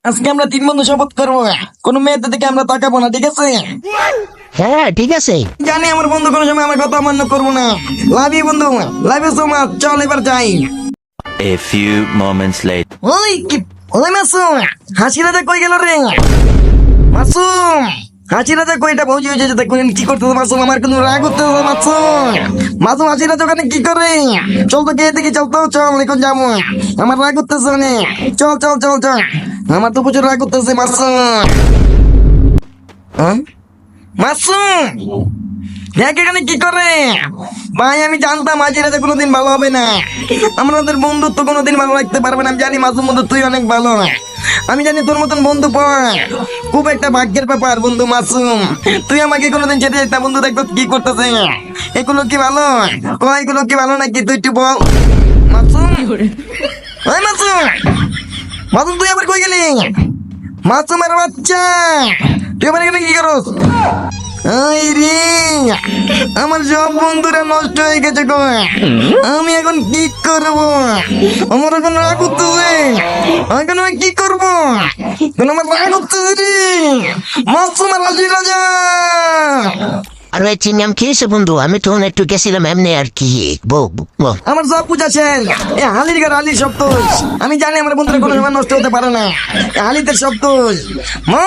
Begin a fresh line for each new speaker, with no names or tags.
আজকে আমরা 3 বন্ধু শপথ করবো, কোনো মেয়েদের দিকে আমরা তাকাবো না, ঠিক আছে?
হ্যাঁ ঠিক আছে।
জানি আমার বন্ধু কোনো সময় আমার কথা অমান্য করবো না। লাভ ইউ বন্ধু, লাভ ইউ সো মাচ। চল এবার যাই।
A few moments later.
ওই কি, ওই মাসুম, হাসি রাজা কই গেল রে? মাসুম, হাসি রাজা কইটা বউজি হয়েছে, দেখুন কি করতেছে মাসুম, আমার কোনো রাগ করতেছে মাসুম। মাসুম হাসি রাজা ওখানে কি করে? চল তো গিয়ে দেখি, চল তো, চল এখন যাবো। আমার রাগ করতেছে অনেক, চল চল চল চল, আমার তো প্রচুর রাগ করতেছে মাসুম। হ্যাঁ মাসুম, দেখ এখানে কি করে? ভাই আমি জানতাম হাসি রাজা কোনোদিন ভালো হবে না, আমাদের বন্ধুত্ব কোনোদিন ভালো রাখতে পারবে না। আমি জানি মাসুম বন্ধু তুই অনেক ভালো, আমি জানি তোর মতন বন্ধু পাওয়া খুব একটা ভাগ্যের ব্যাপার বন্ধু মাসুম। তুই আমাকে কোনোদিন ছেড়ে যেতে বন্ধু, দেখতো কি করতেছে, এগুলো কি ভালো? এগুলো কি ভালো নাকি? তুই একটু বল মাসুম। ওই মাসুম, মাসুম তুই আবার কই গেলি? মাসুমের বাচ্চা, তুই আবার এখানে কি করস? এই রে, আমার সব বন্ধুরা নষ্ট হয়ে গেছে গো, আমি এখন কি করবো? আমার এখন রাগ উঠতেছে, এখন আমি কি করবো? এখন আমার রাগ উঠতেছে রে। মাসুমের হাসি রাজা।
আর ওই চিনিয়াম খেয়েছে বন্ধু, আমি তখন একটু গেছিলাম এমনি আর কি। বল।
আমার সব বুঝাছেন, এ হালির ঘর হালির সব দোষ। আমি জানি আমার বন্ধুরা কোনো সময় নষ্ট হতে পারে না, হালিদের সব দোষ। মা